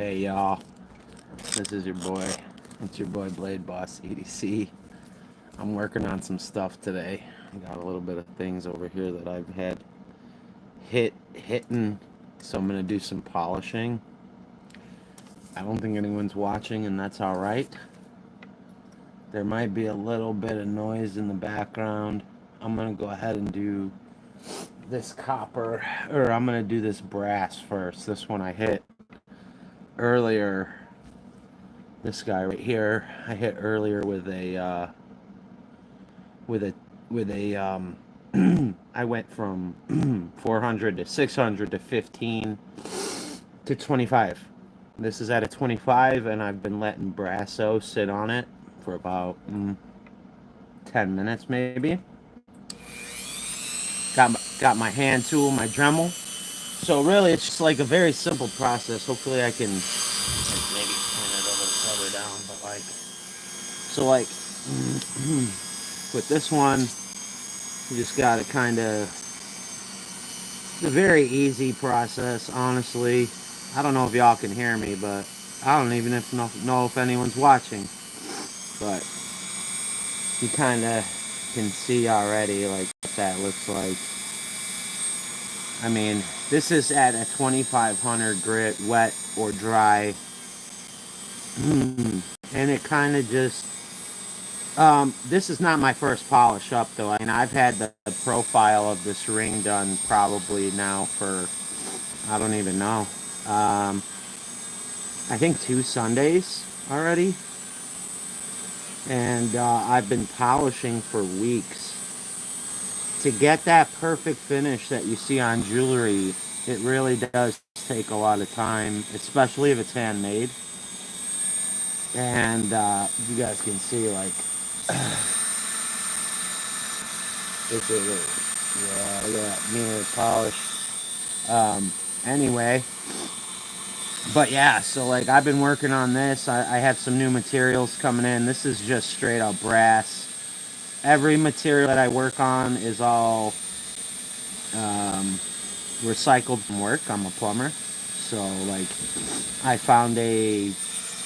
Hey y'all, this is your boy. It's your boy Blade Boss EDC. I'm working on some stuff today. I got a little bit of things over here that I've had hitting, so I'm gonna do some polishing. I don't think anyone's watching, and that's all right. There might be a little bit of noise in the background. I'm gonna go ahead and do this copper, or I'm gonna do this brass first. This one I hit earlier. This guy right here, I hit earlier with with a with a I went from 400 to 600 to 15 to 25. This is at a 25, and I've been letting Brasso sit on it for about 10 minutes maybe. Got my hand tool, my Dremel. So really, it's just like a very simple process. Hopefully, I can like maybe turn it a little further down. But like, so like with this one, you just gotta kind of. It's a very easy process, honestly. I don't know if y'all can hear me, but I don't even know if anyone's watching. But you kind of can see already like what that looks like. I mean, this is at a 2500 grit, wet or dry. And it kind of just this is not my first polish up though. I mean, I've had the profile of this ring done probably now for I don't even know. I think 2 Sundays already, and I've been polishing for weeks to get that perfect finish that you see on jewelry. It really does take a lot of time, especially if it's handmade. And you guys can see like if it is, yeah, look at that mirror polish. Anyway, but yeah, so like I've been working on this. I have some new materials coming in. This is just straight up brass. Every material that I work on is all recycled from work. I'm a plumber, so like I found a.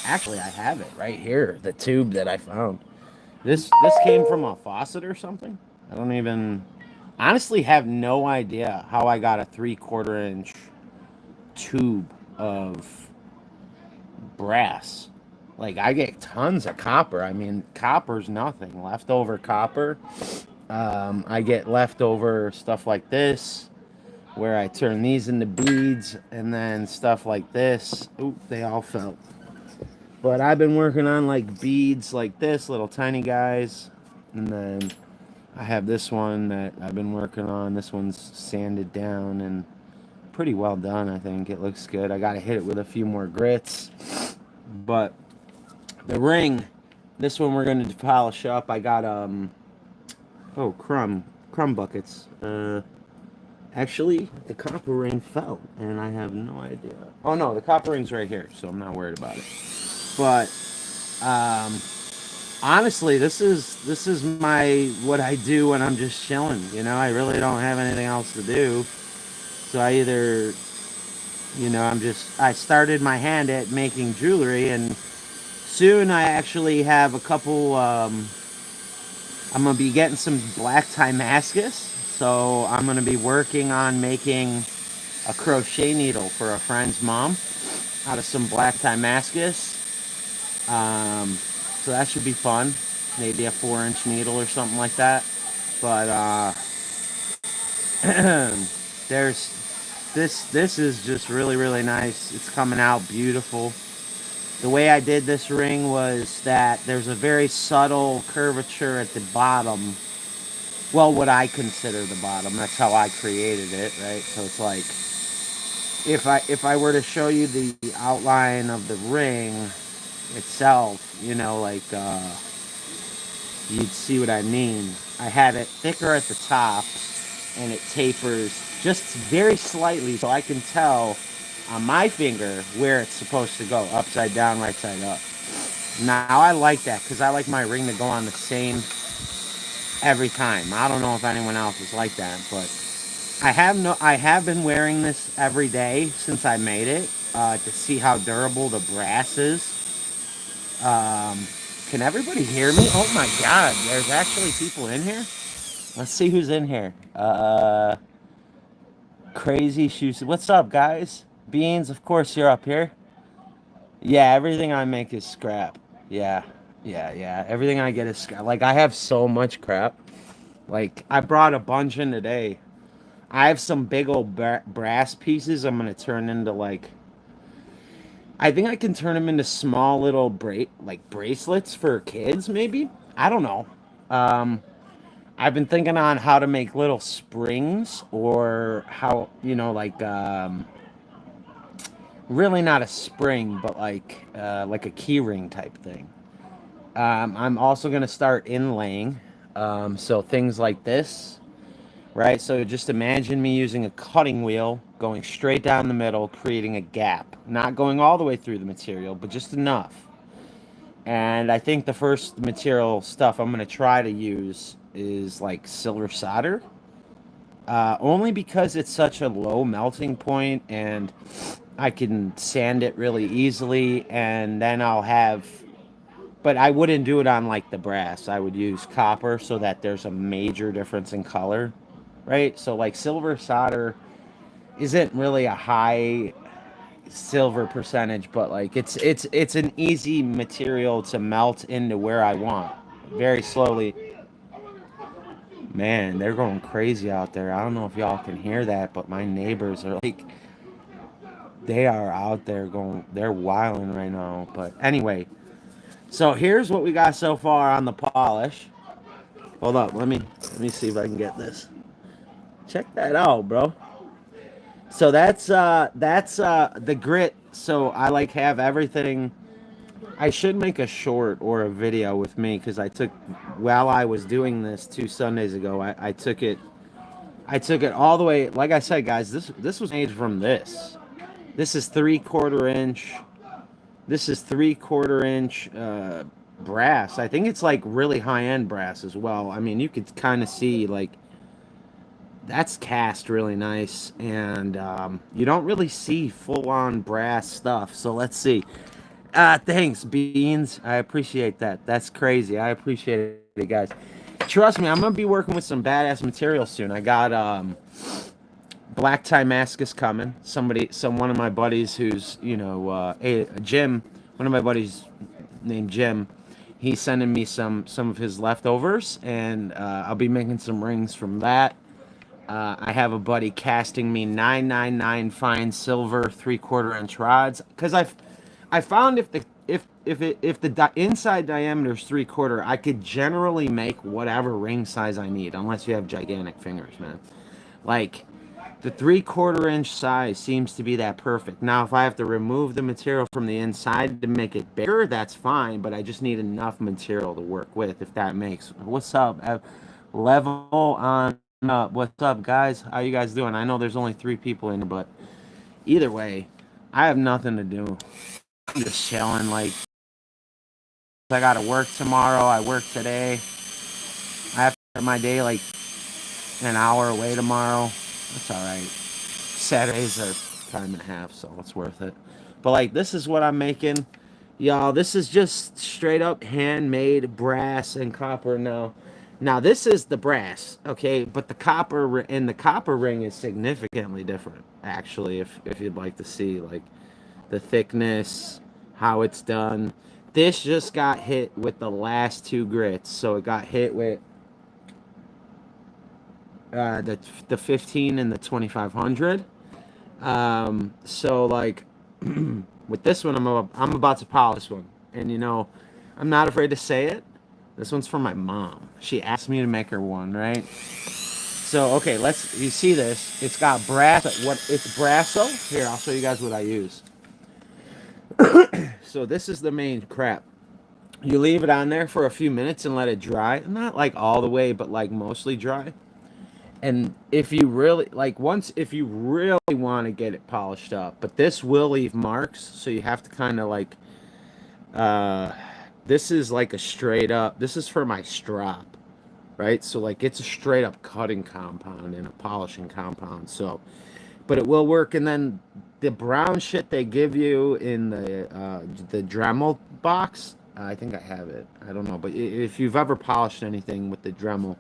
Actually, I have it right here. The tube that I found. This came from a faucet or something. I don't even honestly have no idea how I got a 3/4 inch tube of brass. Like I get tons of copper. I mean, copper's nothing. Leftover copper. I get leftover stuff like this, where I turn these into beads, and then stuff like this. Oop, they all fell. But I've been working on like beads like this, little tiny guys, and then I have this one that I've been working on. This one's sanded down and pretty well done. I think it looks good. I gotta hit it with a few more grits, but the ring, this one we're gonna polish up. I got oh crumb buckets. Actually, the copper ring fell, and I have no idea. Oh no, the copper ring's right here, so I'm not worried about it. But honestly, this is my what I do when I'm just chilling. You know, I really don't have anything else to do, so I either I started my hand at making jewelry, and soon I actually have a couple. I'm gonna be getting some black Damascus, so I'm gonna be working on making a crochet needle for a friend's mom out of some black Damascus. So that should be fun. Maybe a 4 inch needle or something like that. But there's this is just really really nice. It's coming out beautiful. The way I did this ring was that there's a very subtle curvature at the bottom. Well, what I consider the bottom. That's how I created it, right? So it's like if I were to show you the outline of the ring itself, like you'd see what I mean. I have it thicker at the top, and it tapers just very slightly, so I can tell on my finger where it's supposed to go, upside down, right side up. Now I like that because I like my ring to go on the same every time. I don't know if anyone else is like that, but I have been wearing this every day since I made it, to see how durable the brass is. Can everybody hear me? Oh my God, there's actually people in here. Let's see who's in here. Crazy shoes. What's up, guys? Beans, of course you're up here. Yeah, everything I make is scrap. Yeah, yeah. Everything I get is scrap. Like, I have so much crap. Like, I brought a bunch in today. I have some big old brass pieces I'm gonna turn into, like, I think I can turn them into small little bracelets for kids, maybe. I don't know. Um, I've been thinking on how to make little springs, or how, like, really not a spring, but like a key ring type thing. I'm also gonna start inlaying, so things like this, right? So just imagine me using a cutting wheel, going straight down the middle, creating a gap, not going all the way through the material, but just enough. And I think the first material stuff I'm gonna try to use is like silver solder, only because it's such a low melting point, and I can sand it really easily, and then I'll have. But I wouldn't do it on like the brass. I would use copper so that there's a major difference in color, right? So like silver solder isn't really a high silver percentage, but like it's an easy material to melt into where I want, very slowly. Man, they're going crazy out there. I don't know if y'all can hear that, but my neighbors are like, they are out there going, they're wilding right now. But anyway, so here's what we got so far on the polish. Hold up, let me see if I can get this. Check that out, bro. So that's the grit. So I like have everything. I should make a short or a video with me, because I took, while I was doing this 2 Sundays ago, I took it all the way. Like I said, guys, this was made from this. This is 3/4 inch. This is 3/4 inch brass. I think it's like really high end brass as well. I mean, you could kind of see like that's cast really nice, and you don't really see full on brass stuff. So let's see. Thanks, Beans. I appreciate that. That's crazy. I appreciate it, guys. Trust me, I'm gonna be working with some badass material soon. I got black Timascus coming. One of my buddies who's Jim. One of my buddies named Jim. He's sending me some of his leftovers, and I'll be making some rings from that. I have a buddy casting me 999 fine silver 3/4 inch rods, because I found if the inside diameter is 3/4, I could generally make whatever ring size I need, unless you have gigantic fingers, man. Like, the 3/4 inch size seems to be that perfect. Now, if I have to remove the material from the inside to make it bigger, that's fine, but I just need enough material to work with, if that makes. What's up? Level on up. What's up, guys? How you guys doing? I know there's only 3 people in here, but either way, I have nothing to do. I'm just chilling. Like, I gotta work tomorrow. I work today. I have to start my day like an hour away tomorrow. That's all right. Saturdays are time and a half, so it's worth it. But like, this is what I'm making, y'all. This is just straight up handmade brass and copper. Now this is the brass, okay? But the copper in the copper ring is significantly different, actually. If you'd like to see like the thickness, how it's done. This just got hit with the last 2 grits, so it got hit with the 15 and the 2500. So like with this one, I'm about to polish one, and I'm not afraid to say it. This one's from my mom. She asked me to make her one, right? So okay, you see this? It's got brass. It's Brasso. Here, I'll show you guys what I use. So this is the main crap. You leave it on there for a few minutes and let it dry. Not like all the way, but like mostly dry. And if you really if you really want to get it polished up, but this will leave marks, so you have to kind of like, this is like a straight up, this is for my strop, right? So like, it's a straight up cutting compound and a polishing compound. So but it will work. And then the brown shit they give you in the Dremel box, I think I have it. I don't know, but if you've ever polished anything with the Dremel,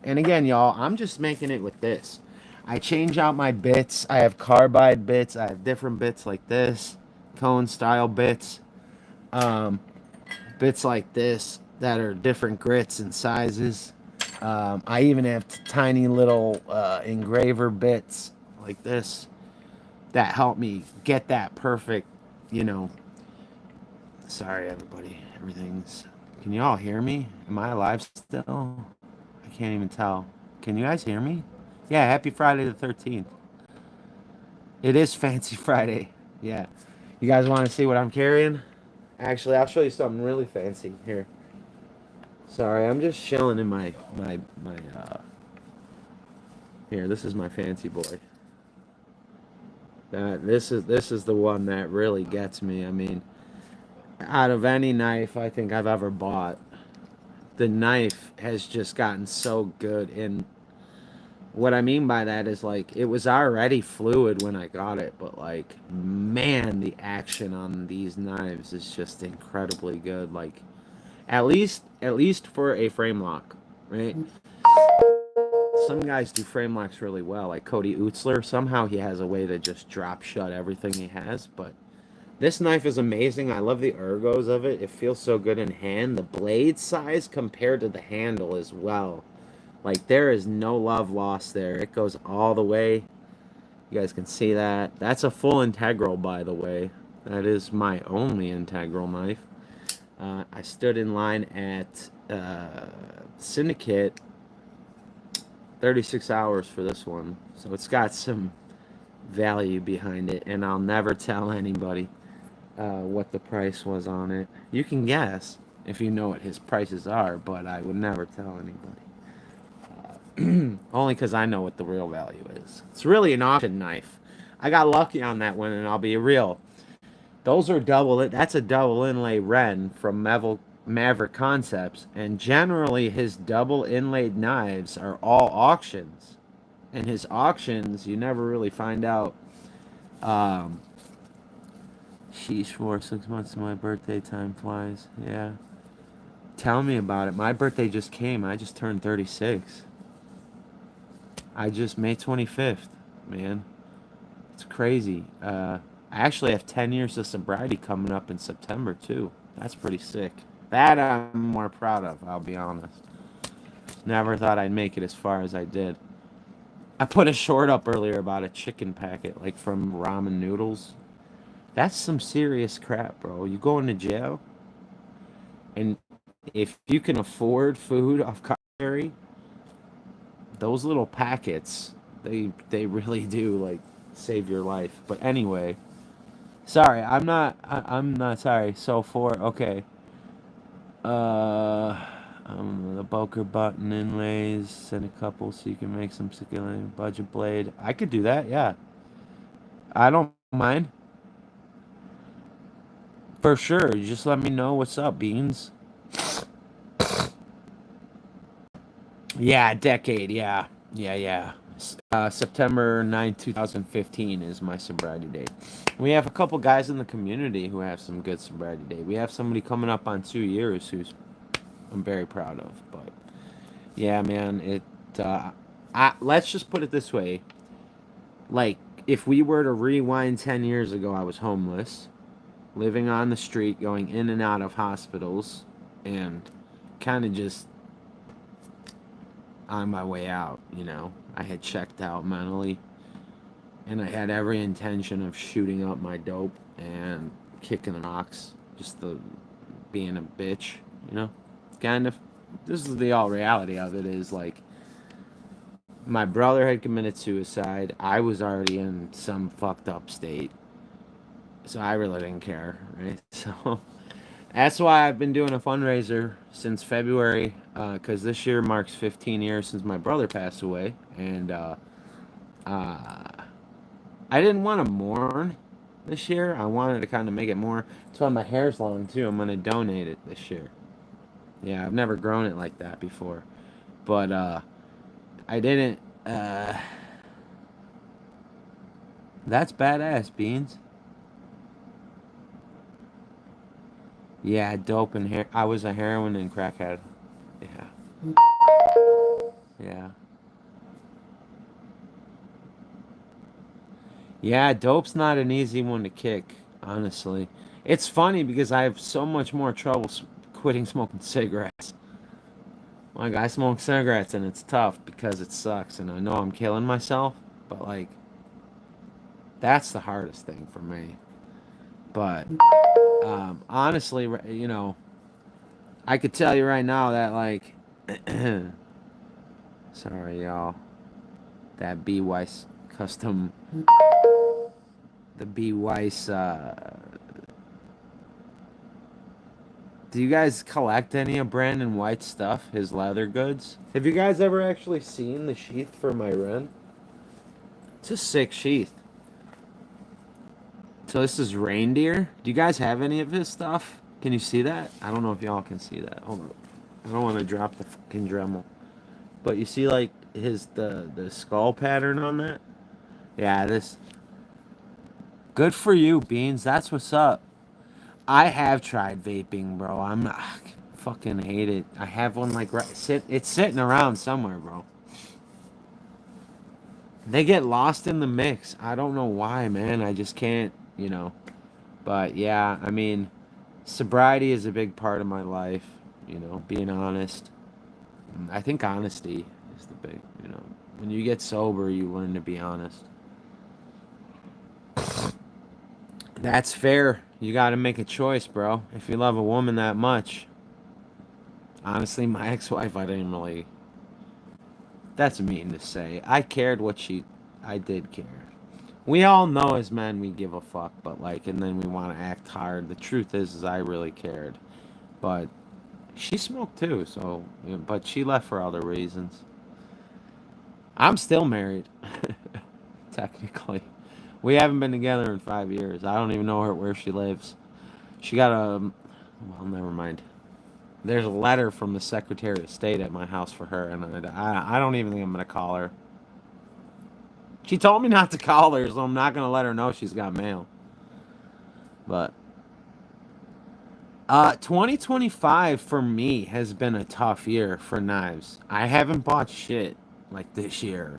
and again, y'all, I'm just making it with this. I change out my bits. I have carbide bits. I have different bits like this, cone style bits, um, bits like this that are different grits and sizes. I even have tiny little engraver bits like this that help me get that perfect, you know. Sorry, everybody. Everything's. Can you all hear me? Am I alive still? I can't even tell. Can you guys hear me? Yeah, happy Friday the 13th. It is Fancy Friday. Yeah. You guys want to see what I'm carrying? Actually, I'll show you something really fancy here. Sorry, I'm just chilling in my here, this is my fancy boy. This is the one that really gets me. I mean, out of any knife I think I've ever bought, the knife has just gotten so good. And what I mean by that is like it was already fluid when I got it, but like man, the action on these knives is just incredibly good. Like at least for a frame lock, right? Some guys do frame locks really well, like Cody Utzler. Somehow he has a way to just drop shut everything he has, but this knife is amazing. I love the ergos of it. It feels so good in hand. The blade size compared to the handle as well. Like there is no love lost there. It goes all the way. You guys can see that. That's a full integral, by the way. That is my only integral knife. I stood in line at Syndicate 36 hours for this one. So it's got some value behind it, and I'll never tell anybody what the price was on it. You can guess if you know what his prices are, but I would never tell anybody. Only because I know what the real value is. It's really an auction knife. I got lucky on that one, and I'll be real. Those are double. That's a double inlay Ren from Maverick Concepts, and generally his double inlaid knives are all auctions. And his auctions, you never really find out. Um, Sheesh, for 6 months to my birthday, time flies. Yeah. Tell me about it. My birthday just came. I just turned 36. May 25th, man. It's crazy. I actually have 10 years of sobriety coming up in September, too. That's pretty sick. That I'm more proud of, I'll be honest. Never thought I'd make it as far as I did. I put a short up earlier about a chicken packet, like from ramen noodles. That's some serious crap, bro. You go into jail, and if you can afford food off carry, those little packets, they really do like save your life. But anyway, sorry, I'm not sorry. So for okay, uh, the Boker button inlays, send a couple so you can make some circulating budget blade. I could do that, yeah. I don't mind for sure. You just let me know what's up, Beans. Yeah, decade. Yeah, yeah. September 9th, 2015 is my sobriety date. We have a couple guys in the community who have some good sobriety date. We have somebody coming up on 2 years who's I'm very proud of. But yeah, man, let's just put it this way. Like, if we were to rewind 10 years ago, I was homeless, living on the street, going in and out of hospitals, and kind of just on my way out, you know. I had checked out mentally, and I had every intention of shooting up my dope and kicking the rocks, just the being a bitch, you know. Kind of. This is the all reality of it is like my brother had committed suicide. I was already in some fucked up state, so I really didn't care, right? So that's why I've been doing a fundraiser since February, because this year marks 15 years since my brother passed away, and uh, I didn't want to mourn this year. I wanted to kind of make it more. That's why my hair's long too. I'm gonna donate it this year. Yeah, I've never grown it like that before, but I didn't. Uh, That's badass, Beans. Yeah, dope and I was a heroin and crackhead. Yeah. Yeah. Yeah, dope's not an easy one to kick, honestly. It's funny because I have so much more trouble quitting smoking cigarettes. Like, I smoke cigarettes and it's tough because it sucks and I know I'm killing myself, but like, that's the hardest thing for me. But honestly, I could tell you right now that, like, sorry, y'all, that B Weiss custom, the B Weiss, do you guys collect any of Brandon White's stuff, his leather goods? Have you guys ever actually seen the sheath for my Ren? It's a sick sheath. So this is reindeer. Do you guys have any of his stuff? Can you see that? I don't know if y'all can see that. Hold on. I don't want to drop the fucking Dremel. But you see, like, the skull pattern on that? Yeah, this. Good for you, Beans. That's what's up. I have tried vaping, bro. I fucking hate it. I have one like it's sitting around somewhere, bro. They get lost in the mix. I don't know why, man. I just can't. But yeah, I mean, sobriety is a big part of my life, being honest. I think honesty is the big. When you get sober, you learn to be honest. That's fair. You got to make a choice, bro. If you love a woman that much. Honestly, my ex-wife, I didn't really. That's mean to say. I cared what she. I did care. We all know as men we give a fuck, but like, and then we want to act hard. The truth is I really cared. But she smoked too, so. But she left for other reasons. I'm still married, technically. We haven't been together in 5 years. I don't even know where she lives. She got a. Well, never mind. There's a letter from the Secretary of State at my house for her, and I don't even think I'm gonna call her. She told me not to call her, so I'm not gonna let her know she's got mail. But 2025 for me has been a tough year for knives. I haven't bought shit like this year.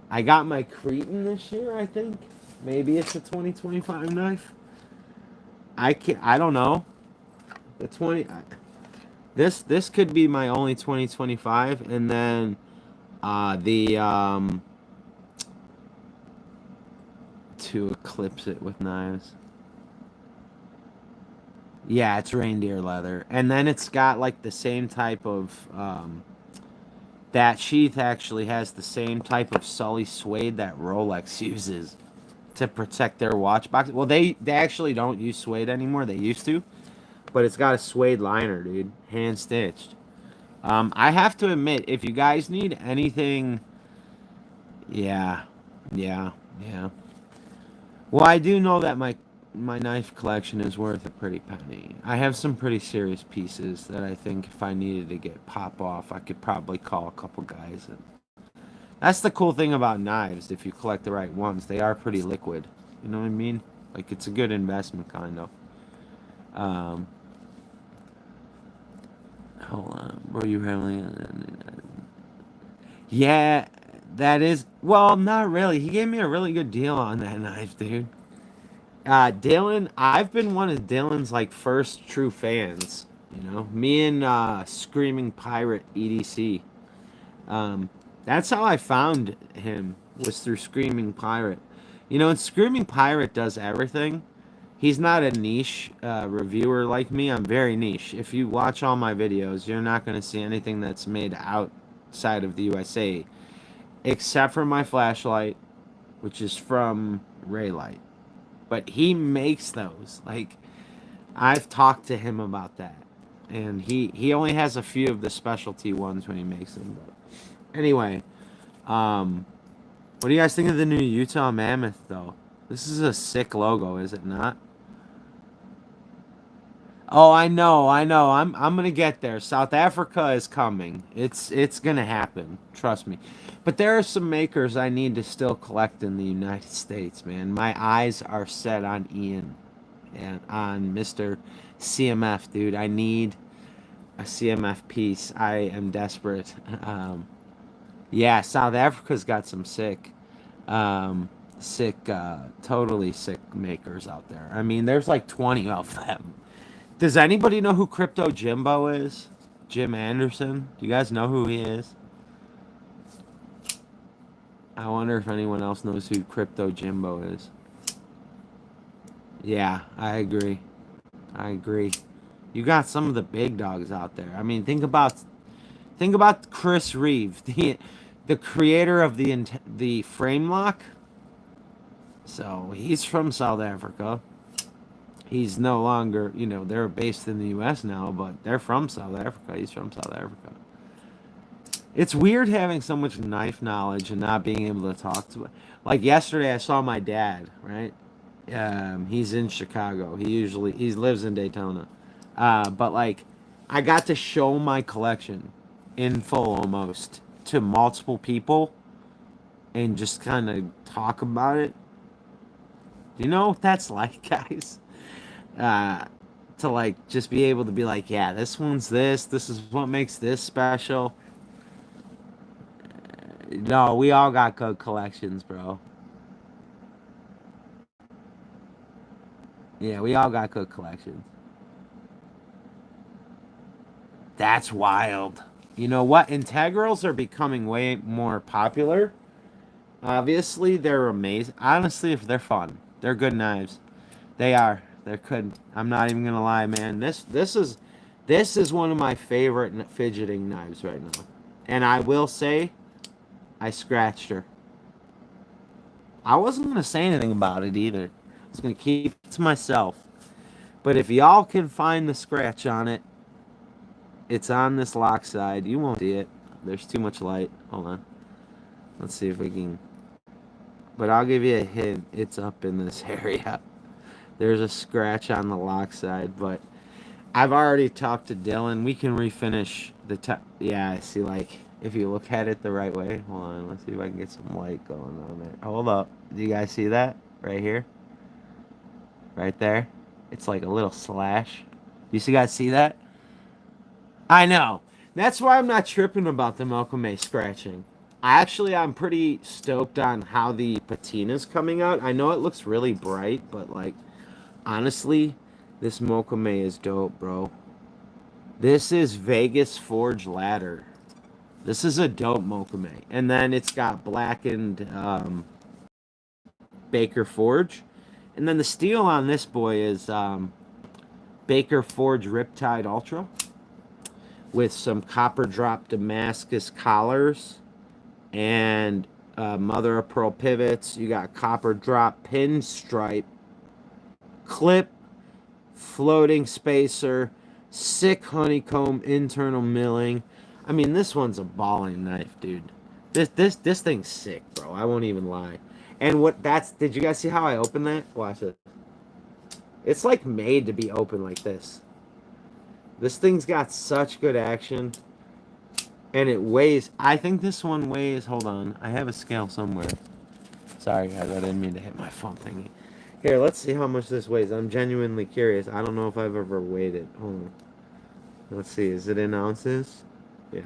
I got my Cretan this year, I think. Maybe it's a 2025 knife. I don't know. The 20 this could be my only 2025, and then the to eclipse it with knives. Yeah, it's reindeer leather, and then it's got like the same type of that sheath actually has the same type of Sully suede that Rolex uses to protect their watch box. Well, they actually don't use suede anymore. They used to, but it's got a suede liner, dude, hand stitched. I have to admit, if you guys need anything, yeah, yeah, yeah. Well, I do know that my knife collection is worth a pretty penny. I have some pretty serious pieces that I think if I needed to get pop off, I could probably call a couple guys. And that's the cool thing about knives. If you collect the right ones, they are pretty liquid. You know what I mean? Like it's a good investment, kind of. Um, Hold on, were you having? Yeah, that is. Well, not really. He gave me a really good deal on that knife, dude. Dylan, I've been one of Dylan's like first true fans. Me and Screaming Pirate EDC. Um, that's how I found him was through Screaming Pirate. And Screaming Pirate does everything. He's not a niche reviewer like me. I'm very niche. If you watch all my videos, you're not going to see anything that's made outside of the USA, except for my flashlight, which is from Raylight. But he makes those. Like I've talked to him about that, and he only has a few of the specialty ones when he makes them. But anyway, um, what do you guys think of the new Utah Mammoth though? This is a sick logo, is it not? Oh, I know, I know. I'm gonna get there. South Africa is coming. It's gonna happen. Trust me. But there are some makers I need to still collect in the United States, man. My eyes are set on Ian and on Mr. CMF, dude. I need a CMF piece. I am desperate. Yeah, South Africa's got some um, totally sick makers out there. I mean, there's like 20 of them. Does anybody know who Crypto Jimbo is? Jim Anderson? Do you guys know who he is? I wonder if anyone else knows who Crypto Jimbo is. Yeah, I agree. I agree. You got some of the big dogs out there. I mean, think about Chris Reeve, the creator of the frame lock. So he's from South Africa. He's no longer, they're based in the U.S. now, but they're from South Africa. He's from South Africa. It's weird having so much knife knowledge and not being able to talk to it. Like yesterday, I saw my dad. Right, he's in Chicago. He lives in Daytona, but like, I got to show my collection in full almost to multiple people and just kind of talk about it. Do you know what that's like, guys? Uh, to like just be able to be like, yeah, this one's this. This is what makes this special. No, we all got good collections, bro. Yeah, we all got good collections. That's wild. You know what? Integrals are becoming way more popular. Obviously, they're amazing. Honestly, if they're fun, they're good knives. They are. They're good. I'm not even gonna lie, man. This is one of my favorite fidgeting knives right now. And I will say, I scratched her. I wasn't gonna say anything about it either. I was gonna keep it to myself. But if y'all can find the scratch on it, it's on this lock side. You won't see it. There's too much light. Hold on. Let's see if we can. But I'll give you a hint. It's up in this area. There's a scratch on the lock side, but I've already talked to Dylan. We can refinish the top. Yeah, I see. Like, if you look at it the right way. Hold on. Let's see if I can get some light going on there. Hold up. Do you guys see that? Right here? Right there? It's like a little slash. You guys see that? I know. That's why I'm not tripping about the Mokume scratching. I'm pretty stoked on how the patina's coming out. I know it looks really bright, but like, honestly, this Mokume is dope, bro. This is Vegas Forge Ladder. This is a dope Mokume. And then it's got blackened Baker Forge. And then the steel on this boy is Baker Forge Riptide Ultra with some copper drop Damascus collars and mother of pearl pivots. You got copper drop pinstripe clip, floating spacer, sick honeycomb internal milling. I mean, this one's a balling knife, dude. This thing's sick, bro. I won't even lie. And did you guys see how I opened that? Watch it. It's like made to be open like this. This thing's got such good action. And it weighs, I think this one weighs, hold on, I have a scale somewhere. Sorry guys, I didn't mean to hit my phone thingy. Here, let's see how much this weighs. I'm genuinely curious. I don't know if I've ever weighed it. Hold on. Let's see, is it in ounces? Yeah.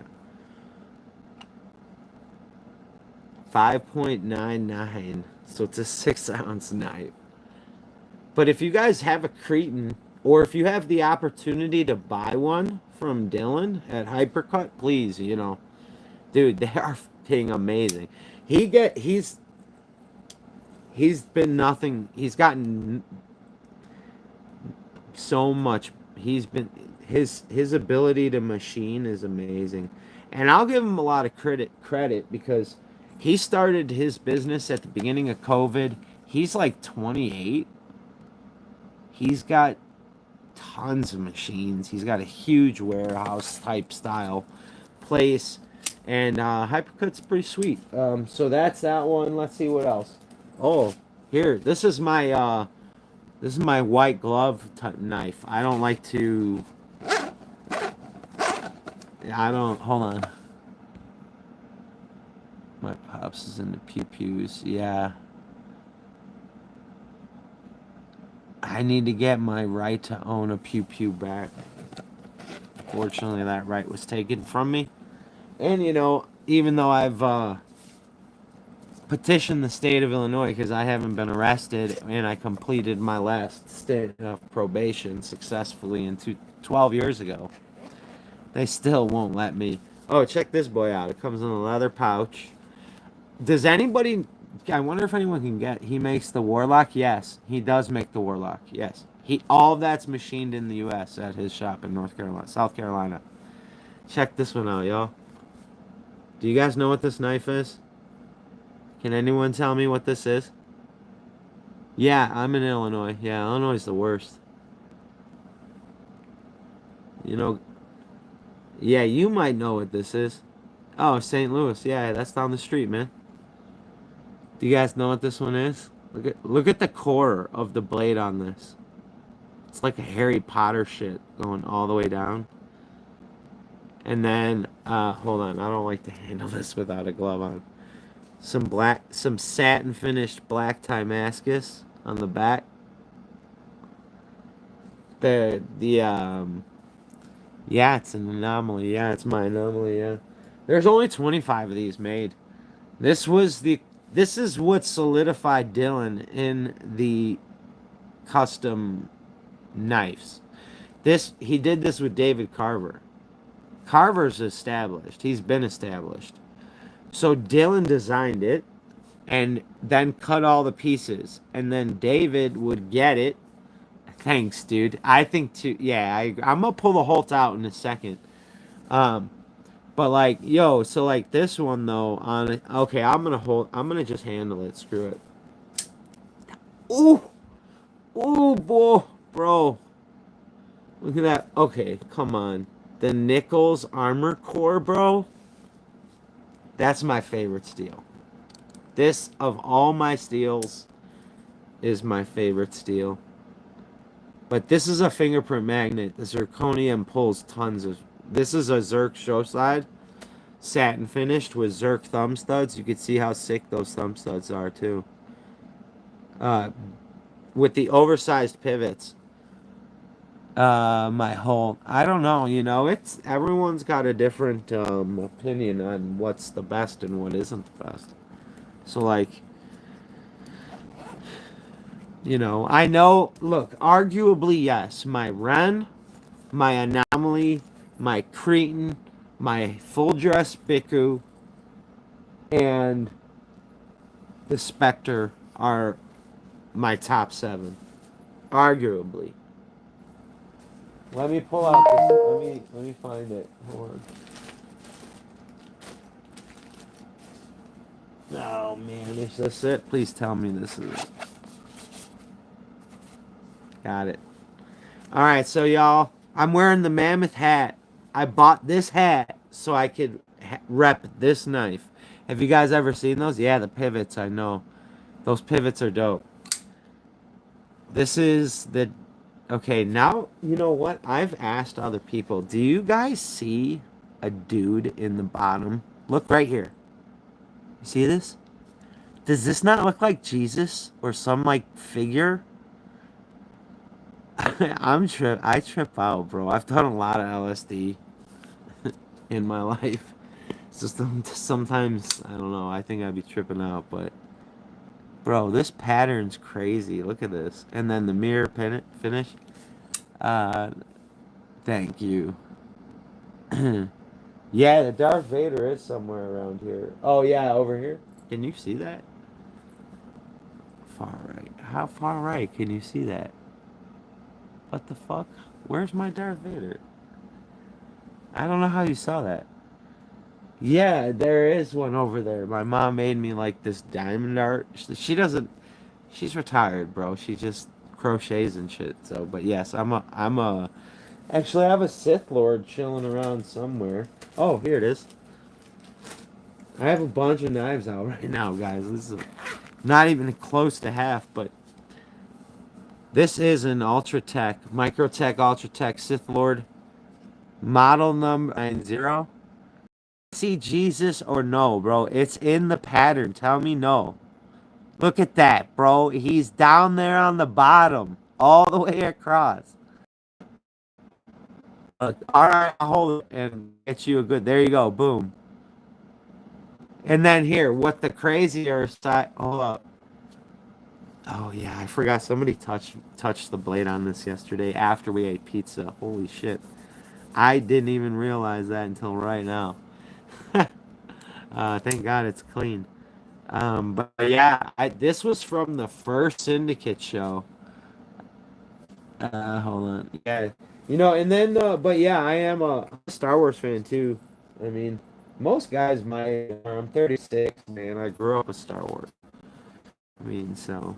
5.99. So it's a 6-ounce knife. But if you guys have a Cretan, or if you have the opportunity to buy one from Dylan at Hypercut, please, dude, they are fucking amazing. He's been nothing. He's gotten so much. His ability to machine is amazing, and I'll give him a lot of credit because he started his business at the beginning of COVID. He's like 28. He's got tons of machines. He's got a huge warehouse type style place, and Hypercut's pretty sweet. So that's that one. Let's see what else. Oh, here, this is my This is my white glove knife. I don't like to. I don't. Hold on. My pops is into pew pews. Yeah. I need to get my right to own a pew pew back. Fortunately, that right was taken from me. And you know, even though I've petitioned the state of Illinois because I haven't been arrested and I completed my last stint of probation successfully 12 years ago, they still won't let me. Oh, check this boy out. It comes in a leather pouch. Does anybody? I wonder if anyone can get. He makes the Warlock. Yes, he does make the Warlock. Yes, he. All of that's machined in the U.S. at his shop in South Carolina. Check this one out, y'all. Do you guys know what this knife is? Can anyone tell me what this is? Yeah, I'm in Illinois. Yeah, Illinois is the worst. You know. Yeah, you might know what this is. Oh, St. Louis. Yeah, that's down the street, man. Do you guys know what this one is? Look at the core of the blade on this. It's like a Harry Potter shit going all the way down. And then, hold on, I don't like to handle this without a glove on. Some satin finished black Timascus on the back. Yeah, it's an anomaly. Yeah, it's my anomaly. Yeah, there's only 25 of these made. This was the. This is what solidified Dylan in the custom knives. He did this with David Carver. Carver's established. He's been established. So Dylan designed it and then cut all the pieces. And then David would get it. Thanks, dude. I think too. Yeah, I'm gonna pull the Holt out in a second. Um, but like, yo, so like this one though. Okay, I'm gonna just handle it. Screw it. Ooh, ooh, boy, bro. Look at that. Okay, come on. The Nichols Armor Core, bro. That's my favorite steel. This, of all my steels, is my favorite steel. But this is a fingerprint magnet. The zirconium pulls tons of... This is a Zerk show side. Satin finished with Zerk thumb studs. You can see how sick those thumb studs are, too. With the oversized pivots. My whole... I don't know, you know, it's... Everyone's got a different opinion on what's the best and what isn't the best. So, like... You know, I know, look, arguably, yes, my Ren, my Anomaly, my Cretan, my Full Dress Biku, and the Spectre are my top 7. Arguably. Let me pull out this, let me find it. Hold on. Oh, man, is this it? Please tell me this is it. Got it. All right, so y'all, I'm wearing the Mammoth hat. I bought this hat so I could rep this knife. Have you guys ever seen those? Yeah, the pivots, I know. Those pivots are dope. This is the... Okay, now, you know what? I've asked other people, do you guys see a dude in the bottom? Look right here. You see this? Does this not look like Jesus or some, like, figure? I trip out, bro. I've done a lot of LSD in my life. It's just sometimes I don't know. I think I'd be tripping out, but bro, this pattern's crazy. Look at this, and then the mirror finish. Uh, Thank you. Yeah, the Darth Vader is somewhere around here. Oh yeah, over here. Can you see that? Far right. How far right can you see that? What the fuck? Where's my Darth Vader? I don't know how you saw that. Yeah, there is one over there. My mom made me like this diamond art. She doesn't. She's retired, bro. She just crochets and shit. So, but yes, Actually, I have a Sith Lord chilling around somewhere. Oh, here it is. I have a bunch of knives out right now, guys. This is not even close to half, but This is an Ultratech, Microtech Ultratech Sith Lord, model number 90. See Jesus or no, bro? It's in the pattern. Tell me no. Look at that, bro. He's down there on the bottom, all the way across. Look, all right, I'll hold it and get you a good. There you go, boom. And then here, what the crazier side? Hold up. Oh yeah, I forgot somebody touched the blade on this yesterday after we ate pizza. Holy shit. I didn't even realize that until right now. Thank God it's clean. But yeah, this was from the first Syndicate show. Hold on. Yeah, and then, but yeah, I am a Star Wars fan too. I mean, most guys I'm 36, man. I grew up with Star Wars. I mean, so,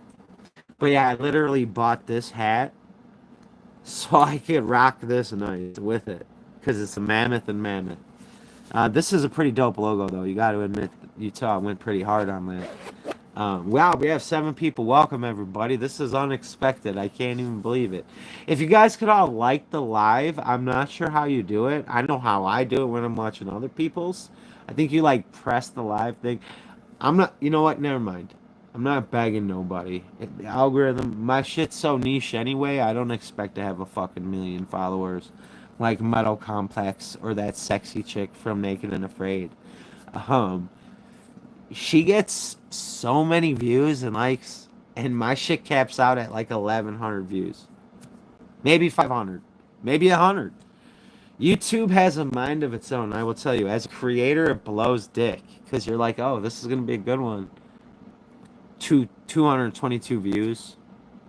but yeah, I literally bought this hat so I could rock this night with it because it's a mammoth and mammoth. This is a pretty dope logo, though. You got to admit, Utah went pretty hard on that. Wow, we have 7 people. Welcome, everybody. This is unexpected. I can't even believe it. If you guys could all like the live, I'm not sure how you do it. I know how I do it when I'm watching other people's. I think you like press the live thing. I'm not, you know what? Never mind. I'm not begging nobody. The algorithm, my shit's so niche anyway. I don't expect to have a fucking million followers like Metal Complex or that sexy chick from Naked and Afraid. Um, she gets so many views and likes, and my shit caps out at like 1,100 views, maybe 500, maybe 100. YouTube has a mind of its own. I will tell you, as a creator, it blows dick because you're like, oh, this is gonna be a good one. 222 views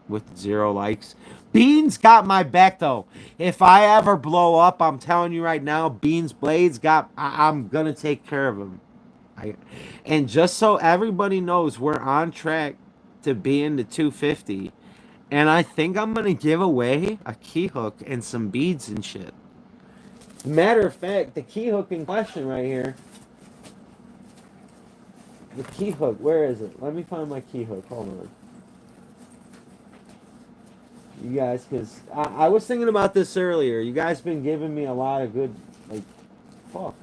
with 0 likes. Beans got my back though. If I ever blow up, I'm telling you right now, Beans Blades got. I'm gonna take care of him. And just so everybody knows, we're on track to be in the 250. And I think I'm gonna give away a key hook and some beads and shit. Matter of fact, the key hook in question right here. The key hook, where is it? Let me find my key hook. Hold on. You guys, because I was thinking about this earlier. You guys been giving me a lot of good, like, fuck.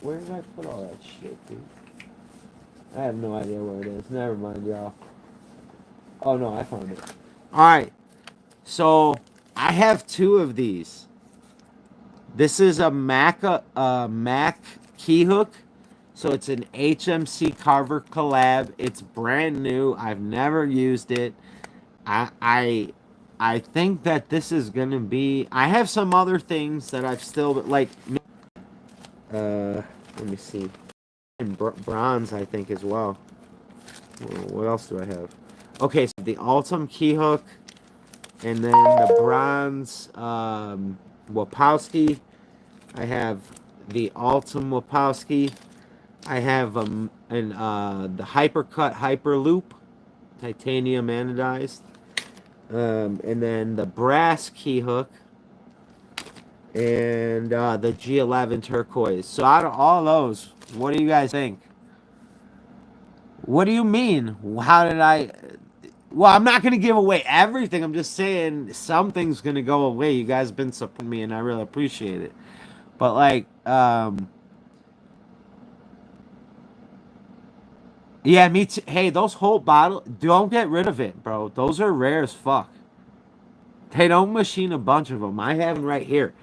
Where did I put all that shit, dude? I have no idea where it is. Never mind, y'all. Oh no, I found it. All right. So I have 2 of these. This is a Mac key hook. So it's an HMC Carver collab. It's brand new. I've never used it. I think that this is gonna be. I have some other things that I've still like. Let me see. And bronze, I think as well. What else do I have? Okay, so the Ultim key hook, and then the bronze Wapowski. I have the Ultim Wapowski. I have the Hypercut Hyperloop, titanium anodized, and then the brass key hook, and the G11 turquoise. So out of all those, what do you guys think? What do you mean? How did I? Well, I'm not gonna give away everything. I'm just saying something's gonna go away. You guys have been supporting me, and I really appreciate it. But like, yeah, me too. Hey, those whole bottle, don't get rid of it, bro. Those are rare as fuck. They don't machine a bunch of them. I have them right here.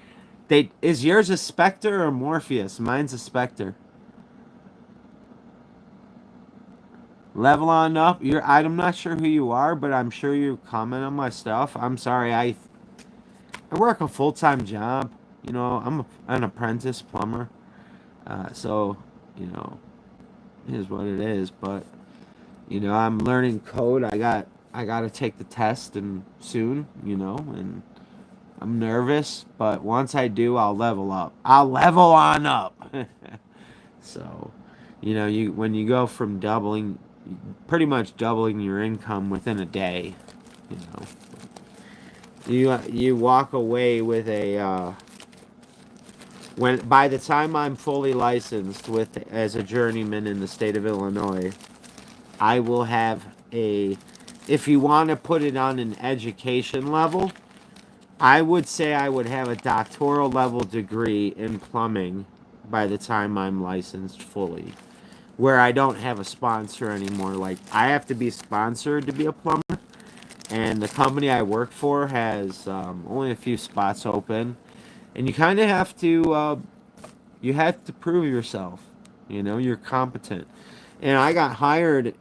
Is yours a Spectre or Morpheus? Mine's a Spectre. Level on up. I'm not sure who you are, but I'm sure you comment on my stuff. I'm sorry. I work a full-time job. I'm an apprentice plumber. So, it is what it is. But I'm learning code. I got to take the test and soon. And I'm nervous, but once I do, I'll level up. I'll level on up. So, when you go from pretty much doubling your income within a day, you walk away with by the time I'm fully licensed as a journeyman in the state of Illinois, I will have a if you want to put it on an education level, I would say I would have a doctoral level degree in plumbing by the time I'm licensed fully, where I don't have a sponsor anymore. Like, I have to be sponsored to be a plumber, and the company I work for has only a few spots open, and you kind of have to you have to prove yourself. You know, you're competent. And I got hired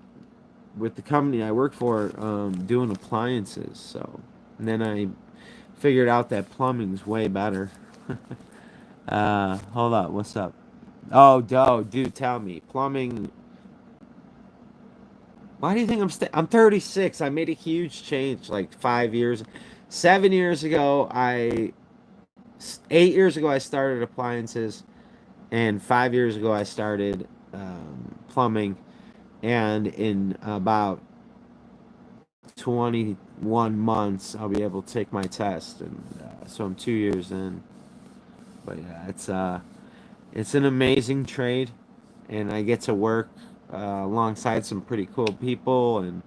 with the company I work for doing appliances. So, and then I figured out that plumbing's way better. Hold up, what's up? Oh, dude, tell me, plumbing. Why do you think I'm 36. I made a huge change like 5 years, 7 years ago. 8 years ago I started appliances, and 5 years ago I started plumbing, and in about 21 months I'll be able to take my test, and so I'm 2 years in. But yeah, it's an amazing trade, and I get to work alongside some pretty cool people, and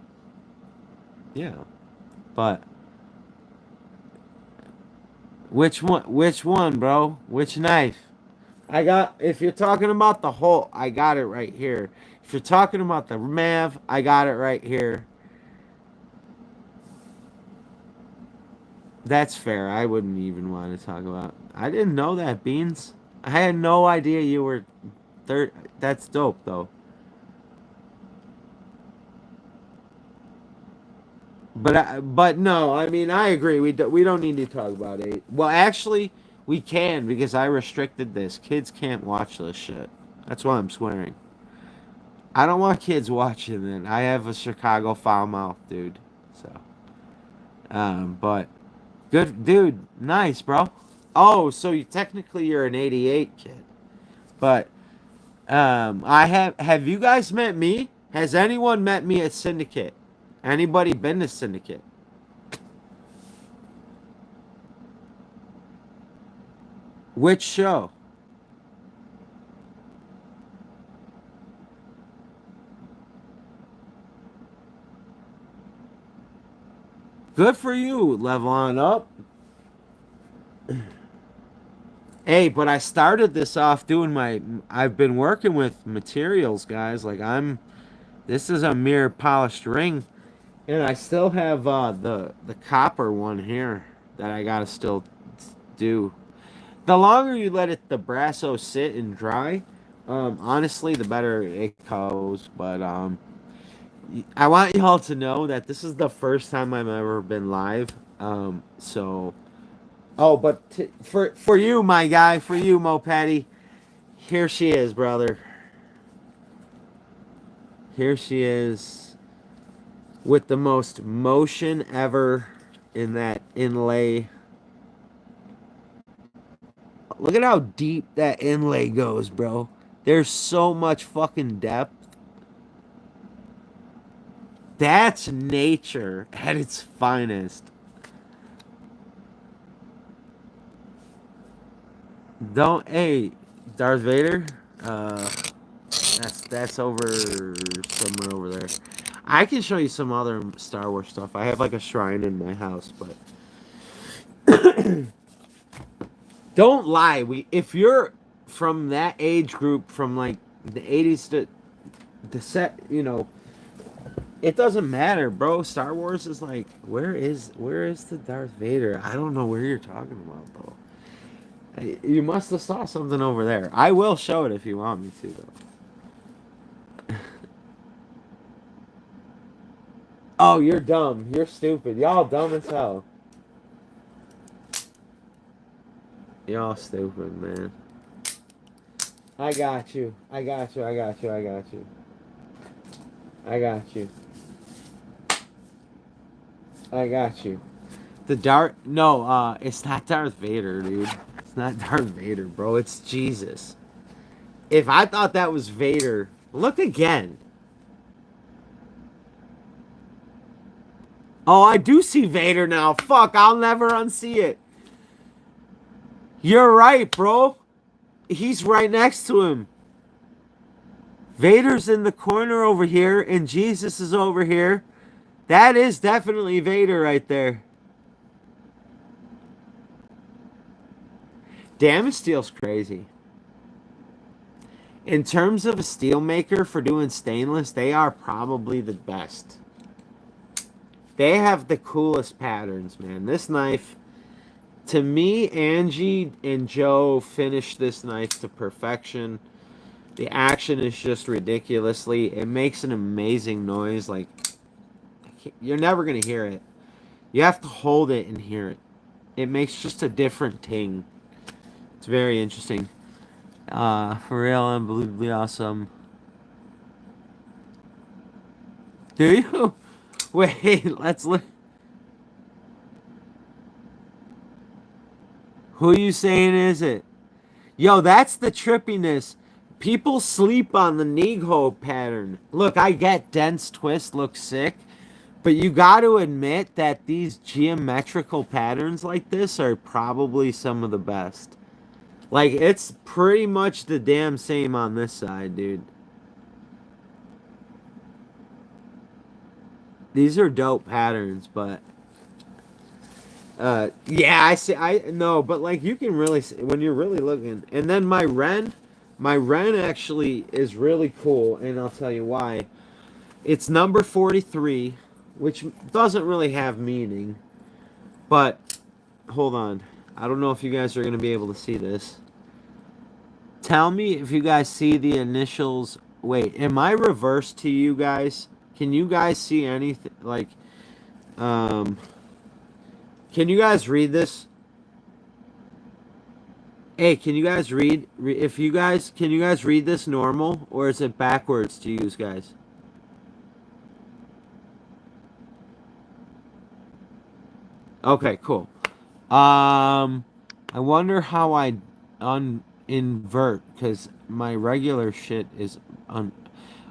yeah. But which one? Which one, bro? Which knife? I got. If you're talking about the whole, I got it right here. If you're talking about the Mav, I got it right here. That's fair. I wouldn't even want to talk about. I didn't know that, Beans. I had no idea you were third. That's dope, though. But no, I mean I agree. We don't need to talk about it. Well, actually, we can because I restricted this. Kids can't watch this shit. That's why I'm swearing. I don't want kids watching it. I have a Chicago foul mouth, dude. So, but good, dude. Nice, bro. Oh, so technically you're an '88 kid, but I have you guys met me? Has anyone met me at Syndicate? Anybody been to Syndicate? Which show? Good for you, level on up. Hey, but I started this off doing my. I've been working with materials, guys. Like I'm. This is a mere polished ring, and I still have the copper one here that I gotta still do. The longer you let it the brasso sit and dry, honestly, the better it goes. But I want y'all to know that this is the first time I've ever been live. So oh, but for you, my guy, for you, Mo Patty, here she is, brother. Here she is with the most motion ever in that inlay. Look at how deep that inlay goes, bro. There's so much fucking depth. That's nature at its finest. Don't, hey, Darth Vader. That's over somewhere over there. I can show you some other Star Wars stuff. I have like a shrine in my house, but don't lie. We if you're from that age group, from like the '80s to the set, it doesn't matter, bro. Star Wars is like, where is the Darth Vader? I don't know where you're talking about, bro. You must have saw something over there. I will show it if you want me to, though. Oh, you're dumb. You're stupid. Y'all dumb as hell. Y'all stupid, man. I got you. I got you. I got you. I got you. I got you. I got you. The Darth. No, it's not Darth Vader, dude. It's not Darth Vader, bro. It's Jesus. If I thought that was Vader, look again. Oh, I do see Vader now. Fuck, I'll never unsee it. You're right, bro. He's right next to him. Vader's in the corner over here, and Jesus is over here. That is definitely Vader right there. Damascene's crazy. In terms of a steel maker for doing stainless, they are probably the best. They have the coolest patterns, man. This knife, to me, Angie and Joe finished this knife to perfection. The action is just ridiculously. It makes an amazing noise. Like, you're never going to hear it. You have to hold it and hear it. It makes just a different ting. It's very interesting. For real, unbelievably awesome. Do you? Wait, let's look. Who you saying is it? Yo, that's the trippiness. People sleep on the Nigho pattern. Look, I get dense twist looks sick, but you got to admit that these geometrical patterns like this are probably some of the best. Like, it's pretty much the damn same on this side, dude. These are dope patterns, but yeah, I see. I know, but like you can really see when you're really looking. And then my Ren actually is really cool, and I'll tell you why. It's number 43, which doesn't really have meaning, but hold on. I don't know if you guys are gonna be able to see this. Tell me if you guys see the initials. Wait, am I reversed to you guys? Can you guys see anything like um? Can you guys read this? Hey, can you guys read? If you guys can you guys read this normal or is it backwards to use, guys? Okay, cool. I wonder how I invert because my regular shit is on.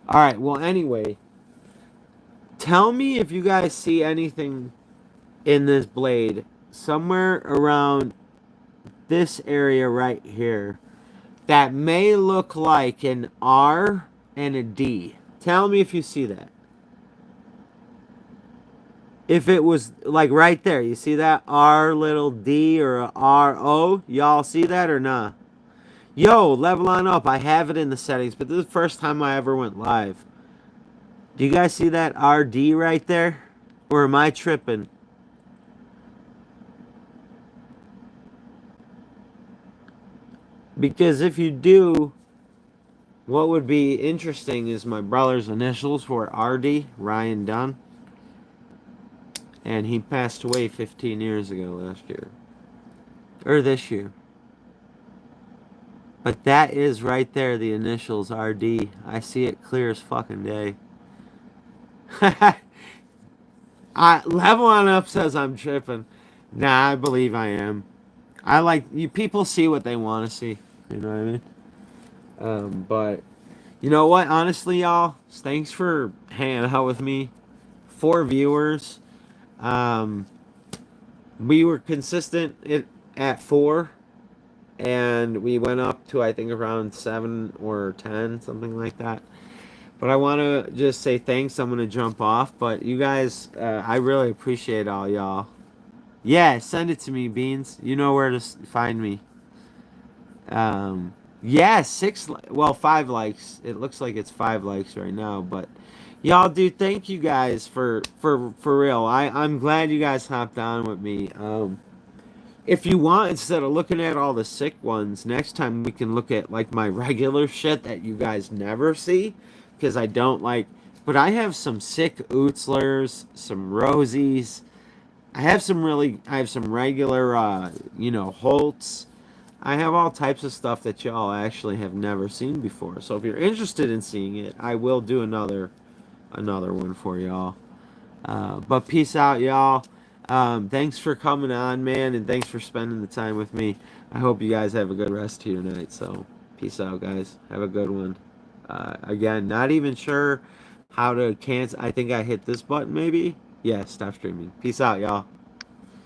All right. Well, anyway, tell me if you guys see anything in this blade somewhere around this area right here that may look like an R and a D. Tell me if you see that. If it was like right there, you see that R little D or a R O? Y'all see that or nah? Yo, level on up. I have it in the settings, but this is the first time I ever went live. Do you guys see that RD right there? Or am I tripping? Because if you do, what would be interesting is my brother's initials were RD, Ryan Dunn. And he passed away 15 years ago last year. Or this year. But that is right there, the initials RD. I see it clear as fucking day. Level on up says I'm tripping. Nah, I believe I am. I like you. People see what they want to see. You know what I mean? But you know what? Honestly, y'all, thanks for hanging out with me. 4 viewers. Um, we were consistent at 4, and we went up to I think around 7 or 10, something like that. But I want to just say thanks. I'm gonna jump off, but you guys, I really appreciate all y'all. Yeah, send it to me, Beans. You know where to find me. Yeah, 5 likes. It looks like it's 5 likes right now, but y'all, dude, thank you guys for real. I'm glad you guys hopped on with me. If you want, instead of looking at all the sick ones, next time we can look at like my regular shit that you guys never see, because I don't like. But I have some sick Ootzlers, some Rosies. I have some regular, Holts. I have all types of stuff that y'all actually have never seen before. So if you're interested in seeing it, I will do another one for y'all. But peace out, y'all. Thanks for coming on, man, and thanks for spending the time with me. I hope you guys have a good rest of your night. So peace out, guys. Have a good one. Again, not even sure how to cancel. I think I hit this button, maybe. Yeah, stop streaming. Peace out, y'all.